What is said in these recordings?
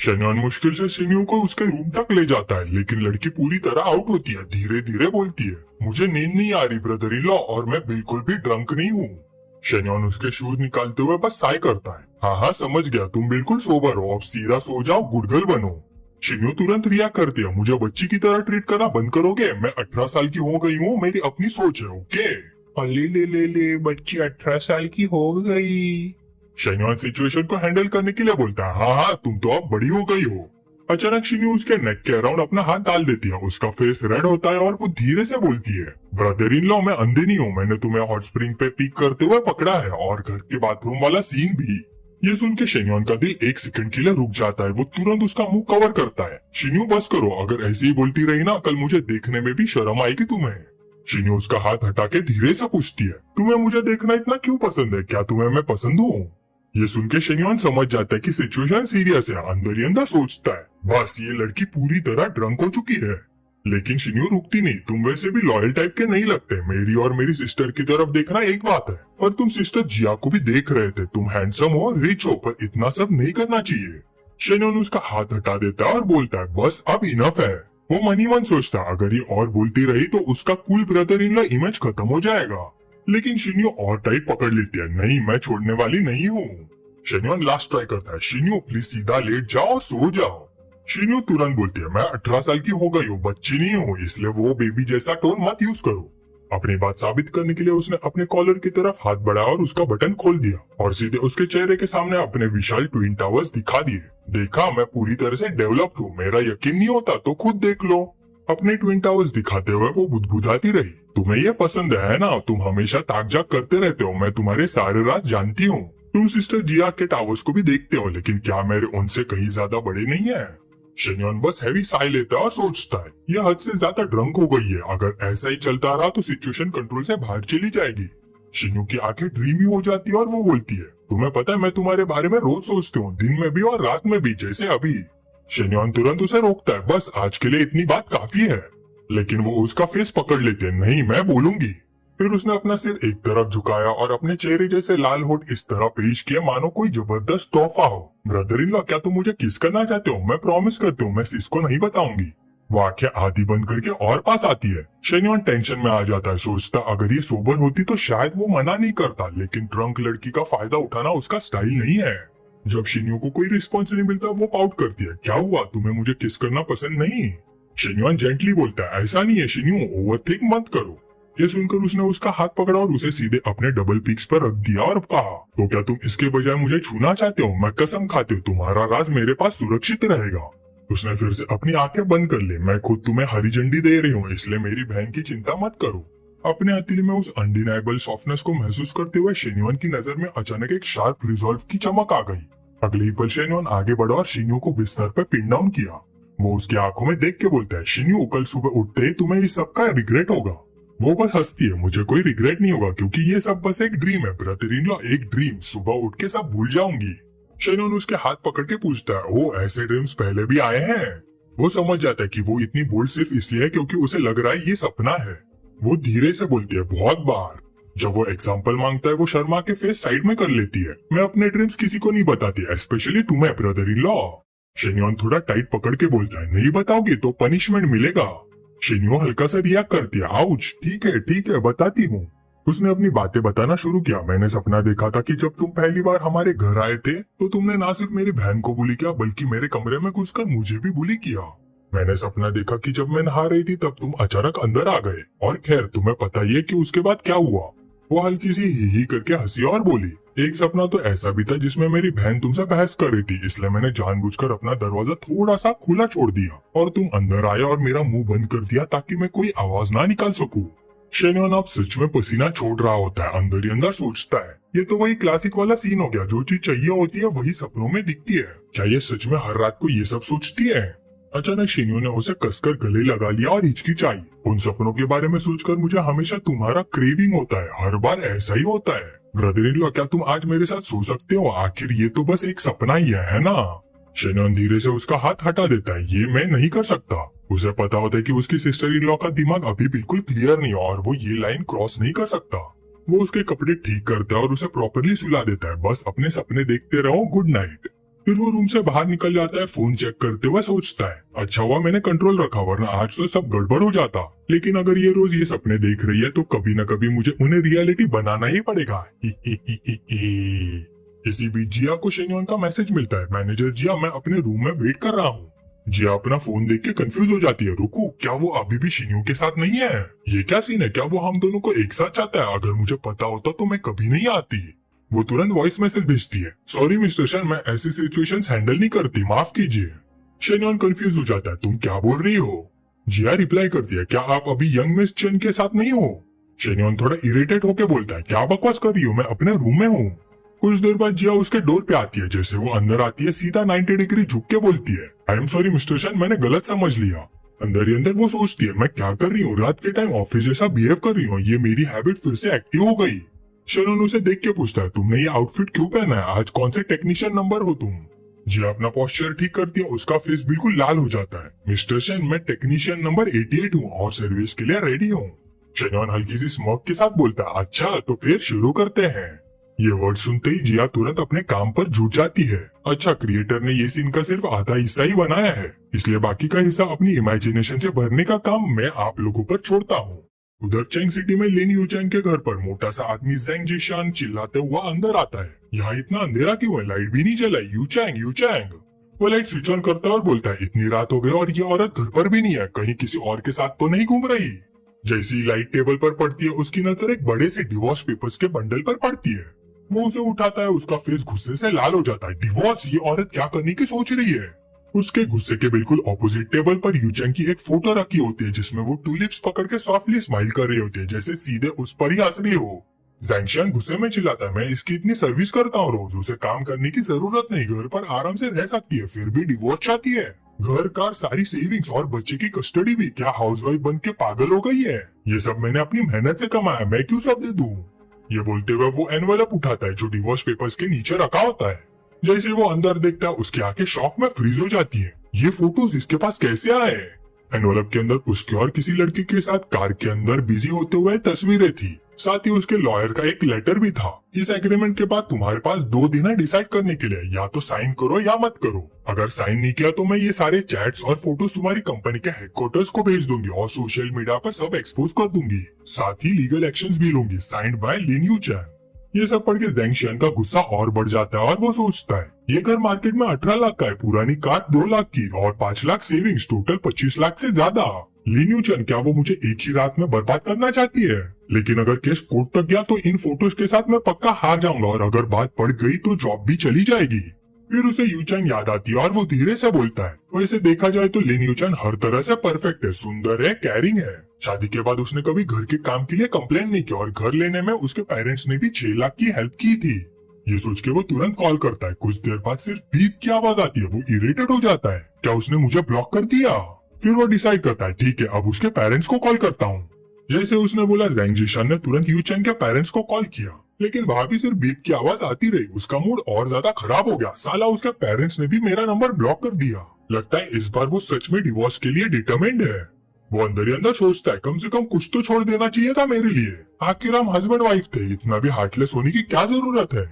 शेन्योन मुश्किल से शिन्यू को उसके रूम तक ले जाता है, लेकिन लड़की पूरी तरह आउट होती है। धीरे धीरे बोलती है, मुझे नींद नहीं आ रही ब्रदर इन लॉ, और मैं बिल्कुल भी ड्रंक नहीं हूँ। शेन्योन उसके शूज निकालते हुए बस साय करता है। हाँ हाँ समझ गया, तुम बिल्कुल सोबर हो, अब सीधा सो जाओ, गुड गर्ल बनो। शिन्यू तुरंत रिएक्ट करती है, मुझे बच्ची की तरह ट्रीट करना बंद करोगे? मैं 18 साल की हो गई हूँ, मेरी अपनी सोच है, ओके? अले ले ले ले, बच्ची 18 साल की हो गई। शेन्योन सिचुएशन को हैंडल करने के लिए बोलता है, हाँ हाँ तुम तो अब बड़ी हो गई हो। अचानक शिन्यू उसके नेक के अराउंड अपना हाथ डाल देती है। उसका फेस रेड होता है और वो धीरे से बोलती है, ब्रदर इन लॉ मैं अंधे नहीं हूँ, मैंने तुम्हें हॉट स्प्रिंग पे पीक करते हुए पकड़ा है, और घर के बाथरूम वाला सीन भी। ये सुन के शेन्योन का दिल एक सेकंड के लिए रुक जाता है। वो तुरंत उसका मुंह कवर करता है। शिन्यू बस करो, अगर ऐसे ही बोलती रही ना, कल मुझे देखने में भी शर्म आएगी तुम्हें। शिन्यू उसका हाथ हटा के धीरे से पूछती है, तुम्हें मुझे देखना इतना क्यों पसंद है? क्या तुम्हें मैं पसंद हूँ? ये सुन के शेन्योन समझ जाता है कि सिचुएशन सीरियस है। अंदर ही अंदर सोचता है, बस ये लड़की पूरी तरह ड्रंक हो चुकी है। लेकिन शिन्यू रुकती नहीं, तुम वैसे भी लॉयल टाइप के नहीं लगते। मेरी और मेरी सिस्टर की तरफ देखना एक बात है, पर तुम सिस्टर जिया को भी देख रहे थे। तुम हैंडसम हो, रिच हो, पर इतना सब नहीं करना चाहिए। शेन्योन उसका हाथ हटा देता है और बोलता है, बस अब इनफ है। वो मन ही मन सोचता, अगर ये और बोलती रही तो उसका cool brother in law image खत्म हो जाएगा। लेकिन शिन्यू और टाइट पकड़ लेती है, नहीं मैं छोड़ने वाली नहीं हूँ। शेन्योन लास्ट ट्राई करता है, शिन्यू प्लीज सीधा लेट जाओ, सो जाओ। शिन्यू तुरंत बोलती है, मैं 18 साल की हो गई हूँ, बच्ची नहीं हूँ, इसलिए वो बेबी जैसा टोन मत यूज करो। अपनी बात साबित करने के लिए उसने अपने कॉलर की तरफ हाथ बढ़ाया और उसका बटन खोल दिया, और सीधे उसके चेहरे के सामने अपने विशाल ट्विन टावर्स दिखा दिए। देखा, मैं पूरी तरह से डेवलप्ड हूँ, मेरा यकीन नहीं होता तो खुद देख लो। अपने ट्विन टावर्स दिखाते हुए वो बुदबुदाती रही, तुम्हें ये पसंद है ना? तुम हमेशा ताक झाक करते रहते हो, मैं तुम्हारे सारे राज जानती हूँ। तुम सिस्टर जिया के टावर्स को भी देखते हो, लेकिन क्या मेरे उनसे कहीं ज्यादा बड़े नहीं है? शेन्योन बस हैवी साय लेता है और सोचता है, यह हद से ज्यादा ड्रंक हो गई है। अगर ऐसा ही चलता रहा तो सिचुएशन कंट्रोल से बाहर चली जाएगी। शिन्यू की आंखें ड्रीमी हो जाती है और वो बोलती है, तुम्हें पता है मैं तुम्हारे बारे में रोज सोचती हूँ, दिन में भी और रात में भी, जैसे अभी। शेन्योन तुरंत उसे रोकता है, बस आज के लिए इतनी बात काफी है। लेकिन वो उसका फेस पकड़ लेते हैं, नहीं मैं बोलूंगी। फिर उसने अपना सिर एक तरफ झुकाया और अपने चेहरे जैसे लाल होठ इस तरह पेश किए मानो कोई जबरदस्त तोहफा हो। ब्रदर इन लॉ, क्या तुम मुझे किस करना चाहते हो? मैं प्रॉमिस करती हूँ मैं सिस को नहीं बताऊंगी। वो आंखें आधी बंद करके और पास आती है। शेन्योन टेंशन में आ जाता है, सोचता अगर ये सोबर होती तो शायद वो मना नहीं करता, लेकिन ड्रंक लड़की का फायदा उठाना उसका स्टाइल नहीं है। जब शिन्यू को कोई रिस्पॉन्स नहीं मिलता वो पाउट करती है, क्या हुआ, तुम्हें मुझे किस करना पसंद नहीं? शेन्योन जेंटली बोलता है, ऐसा नहीं है शिन्यू, ओवरथिंक मत करो। ये सुनकर उसने उसका हाथ पकड़ा और उसे सीधे अपने डबल पीक्स पर रख दिया और कहा, तो क्या तुम इसके बजाय मुझे छूना चाहते हो? मैं कसम खाती हूँ तुम्हारा राज मेरे पास सुरक्षित रहेगा। उसने फिर से अपनी आंखें बंद कर ली, मैं खुद तुम्हें हरी झंडी दे रही हूँ, इसलिए मेरी बहन की चिंता मत करो। अपने हथेली में उस अनडिनाइबल सॉफ्टनेस को महसूस करते हुए शेन्योन की नजर में अचानक एक शार्प रिजॉल्व की चमक आ गई। अगले ही पल शेन्योन आगे बढ़ा और शिन्यू को बिस्तर पर पिन डाउन किया। वो उसकी आंखों में देख के बोलता है, शिन्यू कल सुबह उठते ही तुम्हें इस सब का रिग्रेट होगा। वो बस हंसती है, मुझे कोई रिग्रेट नहीं होगा क्योंकि ये सब बस एक ड्रीम है ब्रदर इन लॉ, एक ड्रीम, सुबह उठ के सब भूल जाऊंगी। शेन्योन उसके हाथ पकड़ के पूछता है, ओ ऐसे ड्रीम्स पहले भी आए हैं? वो समझ जाता है कि वो इतनी बोल्ड सिर्फ इसलिए है क्योंकि उसे लग रहा है ये सपना है। वो धीरे से बोलती है, बहुत बार। जब वो एग्जाम्पल मांगता है वो शर्मा के फेस साइड में कर लेती है, मैं अपने ड्रीम्स किसी को नहीं बताती, स्पेशली तुम्हें ब्रदर इन लॉ। शेन्योन थोड़ा टाइट पकड़ के बोलता है, नहीं बताओगी तो पनिशमेंट मिलेगा। शिन्यू हल्का सा रिएक्ट करती है, आउच, ठीक है बताती हूँ। उसने अपनी बातें बताना शुरू किया, मैंने सपना देखा था कि जब तुम पहली बार हमारे घर आए थे तो तुमने ना सिर्फ मेरी बहन को बुली किया बल्कि मेरे कमरे में घुसकर मुझे भी बुली किया। मैंने सपना देखा कि जब मैं नहा रही थी तब तुम अचानक अंदर आ गए, और खैर तुम्हें पता ही है कि उसके बाद क्या हुआ। वो हल्की सी ही करके हंसी और बोली, एक सपना तो ऐसा भी था जिसमें मेरी बहन तुमसे बहस कर रही थी, इसलिए मैंने जानबूझकर अपना दरवाजा थोड़ा सा खुला छोड़ दिया और तुम अंदर आए और मेरा मुंह बंद कर दिया ताकि मैं कोई आवाज ना निकाल सकूं। शेन्योन अब सच में पसीना छोड़ रहा होता है, अंदर ही अंदर सोचता है, ये तो वही क्लासिक वाला सीन हो गया, जो चीज चाहिए होती है वही सपनों में दिखती है। क्या ये सच में हर रात को ये सब सोचती है? अचानक शिन्यू ने उसे कसकर गले लगा लिया और हिचकिचाई, उन सपनों के बारे में सोचकर मुझे हमेशा तुम्हारा क्रेविंग होता है, हर बार ऐसा ही होता है। ब्रदर इन लॉ, क्या तुम आज मेरे साथ सो सकते हो? आखिर ये तो बस एक सपना ही है ना? शेन्योन धीरे से उसका हाथ हटा देता है, ये मैं नहीं कर सकता। उसे पता होता है कि उसकी सिस्टर इन लॉ का दिमाग अभी बिल्कुल क्लियर नहीं है और वो ये लाइन क्रॉस नहीं कर सकता। वो उसके कपड़े ठीक करता है और उसे प्रॉपरली सुला देता है, बस अपने सपने देखते रहो, गुड नाइट। फिर वो रूम से बाहर निकल जाता है, फोन चेक करते हुए सोचता है, अच्छा हुआ मैंने कंट्रोल रखा वरना आज तो सब गड़बड़ हो जाता। लेकिन अगर ये रोज ये सपने देख रही है तो कभी न कभी मुझे उन्हें रियलिटी बनाना ही पड़ेगा। इसी बीच जिया को शेन्योन का मैसेज मिलता है, मैनेजर जिया मैं अपने रूम में वेट कर रहा हूँ। जिया अपना फोन देख के कंफ्यूज हो जाती है, रुको क्या वो अभी भी शिन्यू के साथ नहीं है? ये क्या सीन है? क्या वो हम दोनों को एक साथ चाहता है? अगर मुझे पता होता तो मैं कभी नहीं आती। वो तुरंत वॉइस मैसेज भेजती है, सॉरी मिस्टर शन मैं ऐसी सिचुएशंस हैंडल नहीं करती, माफ कीजिए। शेन्योन कंफ्यूज हो जाता है, तुम क्या बोल रही हो? जिया रिप्लाई करती है, क्या आप अभी यंग मिस चन के साथ नहीं हो? शेन्योन थोड़ा इरिटेट होकर बोलता है, क्या बकवास कर रही हो, मैं अपने रूम में हूँ। कुछ देर बाद जिया उसके डोर पे आती है, जैसे वो अंदर आती है सीधा 90 डिग्री झुक के बोलती है, आई एम सॉरी मिस्टर शन मैंने गलत समझ लिया। अंदर ही अंदर वो सोचती है, मैं क्या कर रही हूँ, रात के टाइम ऑफिस जैसा बिहेव कर रही हूँ, ये मेरी हैबिट फिर से एक्टिव हो गई। शेनोन उसे देख के पूछता है, तुमने ये आउटफिट क्यों पहना है, आज कौन से टेक्नीशियन नंबर हो तुम? जिया अपना पोस्चर ठीक करती है, उसका फेस बिल्कुल लाल हो जाता है, मिस्टर शन मैं टेक्नीशियन नंबर 88 हूँ और सर्विस के लिए रेडी हूँ। शेनोन हल्की सी स्मोक के साथ बोलता है, अच्छा तो फिर शुरू करते हैं। ये वर्ड सुनते ही जिया तुरंत अपने काम पर जुट जाती है। अच्छा क्रिएटर ने ये सीन का सिर्फ आधा हिस्सा ही बनाया है, इसलिए बाकी का हिस्सा अपनी इमेजिनेशन से भरने का काम मैं आप लोगों पर छोड़ता हूँ। उधर चैंग सिटी में लेन यूचैंग के घर पर मोटा सा आदमी ज़ेंग जिशान चिल्लाते हुआ अंदर आता है, यहाँ इतना अंधेरा क्यों है, लाइट भी नहीं जलाई, यूचैंग यूचैंग। वो लाइट स्विच ऑन करता है और बोलता है, इतनी रात हो गई और ये औरत घर पर भी नहीं है, कहीं किसी और के साथ तो नहीं घूम रही? जैसे ही लाइट टेबल पर पड़ती है उसकी नजर एक बड़े से डिवोर्स पेपर्स के बंडल पर पड़ती है। वो उसे उठाता है, उसका फेस गुस्से से लाल हो जाता है, डिवोर्स, ये औरत क्या करने की सोच रही है? उसके गुस्से के बिल्कुल ऑपोजिट टेबल पर यूचैंग की एक फोटो रखी होती है जिसमें वो टूलिप्स पकड़ के सॉफ्टली स्माइल कर रही होती है, जैसे सीधे उस पर ही हंस रही हो। ज़ैंगशियान गुस्से में चिल्लाता है, मैं इसकी इतनी सर्विस करता हूँ रोज, उसे काम करने की जरूरत नहीं, घर पर आराम से रह सकती है, फिर भी डिवोर्स चाहती है। घर कार सारी सेविंग्स और बच्चे की कस्टडी भी, क्या हाउसवाइफ बन के पागल हो गई है? ये सब मैंने अपनी मेहनत से कमाया, मैं क्यों सब दे दूं? ये बोलते हुए वो एनवेलप उठाता है जो डिवोर्स पेपर्स के नीचे रखा होता है। जैसे वो अंदर देखता है उसकी आंखें शॉक में फ्रीज हो जाती है, ये फोटोज इसके पास कैसे आए? एनवेलप के अंदर उसके और किसी लड़की के साथ कार के अंदर बिजी होते हुए तस्वीरें थी, साथ ही उसके लॉयर का एक लेटर भी था। इस एग्रीमेंट के बाद तुम्हारे पास 2 दिन है डिसाइड करने के लिए, या तो साइन करो या मत करो। अगर साइन नहीं किया तो मैं ये सारे चैट्स और फोटोज तुम्हारी कंपनी के हेडक्वार्टर्स को भेज दूंगी और सोशल मीडिया पर सब एक्सपोज कर दूंगी, साथ ही लीगल एक्शंस भी लूंगी, साइंड बाय लिन यूचैंग। ये सब पढ़ के ज़ैंगशियान का गुस्सा और बढ़ जाता है और वो सोचता है, ये घर मार्केट में 18 लाख का है, पुरानी कार 2 लाख की और 5 लाख सेविंग्स, टोटल 25 लाख से ज्यादा। लिन यूचैंग क्या वो मुझे एक ही रात में बर्बाद करना चाहती है? लेकिन अगर केस कोर्ट तक गया तो इन फोटोज के साथ मैं पक्का हार जाऊंगा और अगर बात पड़ गई तो जॉब भी चली जाएगी। फिर उसे यूचैंग याद आती है और वो धीरे से बोलता है, वैसे देखा जाए तो लिन यूचैंग हर तरह से परफेक्ट है, सुंदर है, कैरिंग है। शादी के बाद उसने कभी घर के काम के लिए कंप्लेन नहीं किया और घर लेने में उसके पेरेंट्स ने भी 6 लाख की हेल्प की थी। ये सोच के वो तुरंत कॉल करता है, कुछ देर बाद सिर्फ बीप की आवाज आती है, वो इरिटेट हो जाता है, क्या उसने मुझे ब्लॉक कर दिया? फिर वो डिसाइड करता है, ठीक है अब उसके पेरेंट्स को कॉल करता हूँ। जैसे उसने बोला ज़ैंग जिशान ने तुरंत यूचैंग के पेरेंट्स को कॉल किया, लेकिन वहाँ भी सिर्फ बीप की आवाज आती रही। उसका मूड और ज्यादा खराब हो गया, साला उसके पेरेंट्स ने भी मेरा नंबर ब्लॉक कर दिया। लगता है इस बार वो सच में डिवोर्स के लिए डिटरमिन्ड है। वो अंदर ही अंदर सोचता है, कम से कम कुछ तो छोड़ देना चाहिए था मेरे लिए, आखिर हम हस्बैंड वाइफ थे, इतना भी हार्टलेस होने की क्या जरूरत है?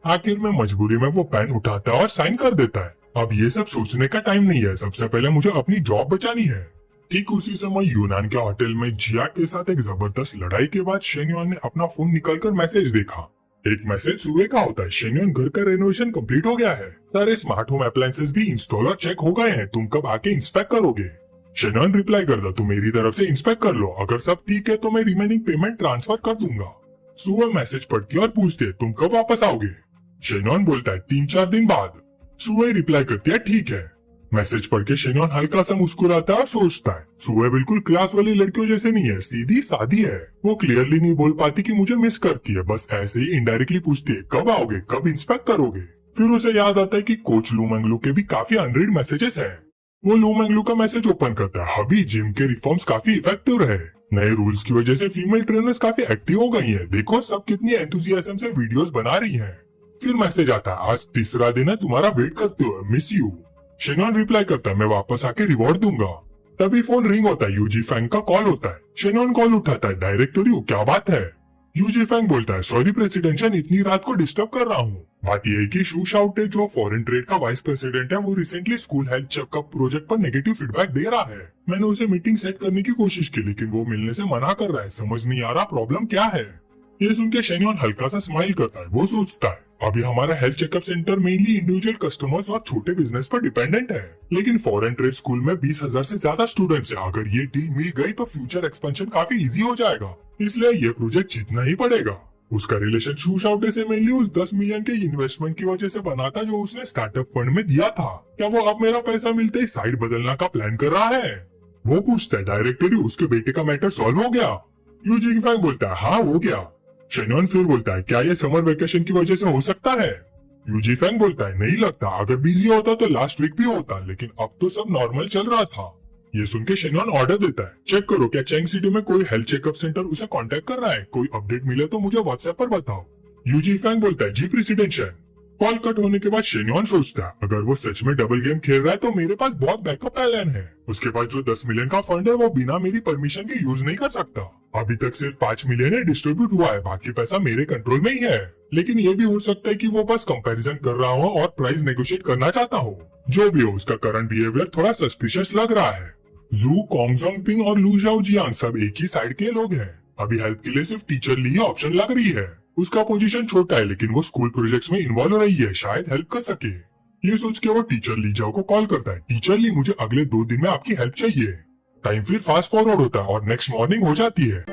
आखिर में मजबूरी में वो पेन उठाता है और साइन कर देता है। अब ये सब सोचने का टाइम नहीं है, सबसे पहले मुझे अपनी जॉब बचानी है। ठीक उसी समय यूनान के होटल में जिया के साथ एक जबरदस्त लड़ाई के बाद शेन्योन ने अपना फोन निकालकर मैसेज देखा। एक मैसेज सुबह का होता है, शेन्योन घर का रेनोवेशन कंप्लीट हो गया है, सारे स्मार्ट होम अप्लायंसेस भी इंस्टॉल और चेक हो गए हैं, तुम कब आके इंस्पेक्ट करोगे? शेन्योन रिप्लाई करता, तुम मेरी तरफ से इंस्पेक्ट कर लो, अगर सब ठीक है तो मैं रिमेनिंग पेमेंट ट्रांसफर कर दूंगा। सुबह मैसेज पढ़ती है और पूछती है, तुम कब वापस आओगे? शेन्योन बोलता है 3-4 दिन बाद। सुबह रिप्लाई करती है, ठीक है। मैसेज पढ़ के शेन्योन हल्का सा मुस्कुराता है और सोचता है, सुबह बिल्कुल क्लास वाली लड़कियों जैसे नहीं है, सीधी सादी है। वो क्लियरली नहीं बोल पाती कि मुझे मिस करती है, बस ऐसे ही इनडायरेक्टली पूछती है, कब आओगे, कब इंस्पेक्ट करोगे? फिर उसे याद आता है कि कोच लू मंगलू के भी काफी अनरीड मैसेजेस हैं। वो लू मंगलू का मैसेज ओपन करता है, अभी जिम के रिफॉर्म्स काफी इफेक्टिव रहे, नए रूल्स की वजह से फीमेल ट्रेनर्स काफी एक्टिव हो गई है, देखो सब कितनी एंथुसियाज्म से वीडियोस बना रही हैं। फिर मैसेज आता है, आज तीसरा दिन है तुम्हारा वेट करते हुए, मिस यू। शेन्योन रिप्लाई करता है, मैं वापस आके रिवॉर्ड दूंगा। तभी फोन रिंग होता है, यूजी फैंग का कॉल होता है। शेन्योन कॉल उठाता है, डायरेक्टर यू क्या बात है? यूजी फैंग बोलता है सॉरी प्रेसिडेंशियल, इतनी रात को डिस्टर्ब कर रहा हूँ। बात यह है कि शू शाउटे जो फॉरेन ट्रेड का वाइस प्रेसिडेंट है वो recently school health checkup project पर नेगेटिव फीडबैक दे रहा है। मैंने उसे मीटिंग सेट करने की कोशिश की लेकिन वो मिलने से मना कर रहा है। समझ नहीं आ रहा प्रॉब्लम क्या है। ये सुन के शेन्योन हल्का सा स्माइल करता है। वो सोचता है अभी हमारा health checkup centre mainly individual customers और छोटे बिजनेस पर डिपेंडेंट है, लेकिन फॉरेन ट्रेड स्कूल में 20,000 से ज्यादा स्टूडेंट्स हैं। अगर ये डील मिल गई तो फ्यूचर एक्सपेंशन काफी इजी हो जाएगा, इसलिए ये प्रोजेक्ट जीतना ही पड़ेगा। उसका रिलेशन शू शाउटे से मेनली उस 10 मिलियन के इन्वेस्टमेंट की वजह से बना था जो उसने स्टार्टअप फंड में दिया था। क्या वो अब मेरा पैसा मिलते ही साइड बदलना का प्लान कर रहा है? वो पूछता है डायरेक्टली उसके बेटे का मैटर सॉल्व हो गया? यूजी फैंग बोलता है हाँ हो गया। शेन्योन फिर बोलता है क्या ये समर वेकेशन की वजह से हो सकता है? यूजी फैंग बोलता है नहीं लगता, अगर बिजी होता तो लास्ट वीक भी होता, लेकिन अब तो सब नॉर्मल चल रहा था। ये सुन के शेन्योन ऑर्डर देता है चेक करो क्या चैंग सिटी में कोई हेल्थ चेकअप सेंटर उसे कांटेक्ट कर रहा है, कोई अपडेट मिले तो मुझे व्हाट्सएप पर बताओ। यूजी फैंग बोलता है जी प्रेसिडेंशियल। कॉल कट होने के बाद शेन्योन सोचता है अगर वो सच में डबल गेम खेल रहा है तो मेरे पास बहुत बैकअप प्लान है। उसके पास जो 10 मिलियन का फंड है वो बिना मेरी परमिशन के यूज नहीं कर सकता। अभी तक सिर्फ 5 मिलियन ही डिस्ट्रीब्यूट हुआ है, बाकी पैसा मेरे कंट्रोल में ही है। लेकिन ये भी हो सकता है कि वो बस कंपैरिजन कर रहा हो और प्राइस नेगोशिएट करना चाहता हो। जो भी हो उसका करंट बिहेवियर थोड़ा सस्पिशियस लग रहा है। जू, कॉन्गजोंग पिंग और लू झाओ जियांग सब एक ही साइड के लोग हैं। अभी हेल्प के लिए सिर्फ टीचर ली ऑप्शन लग रही है। उसका पोजीशन छोटा है लेकिन वो स्कूल प्रोजेक्ट्स में इन्वॉल्व हो रही है, शायद हेल्प कर सके। ये सोच के वो टीचर ली जाओ को कॉल करता है टीचर ली मुझे अगले 2 दिन में आपकी हेल्प चाहिए। टाइम फिर फास्ट फॉरवर्ड होता है और नेक्स्ट मॉर्निंग हो जाती है।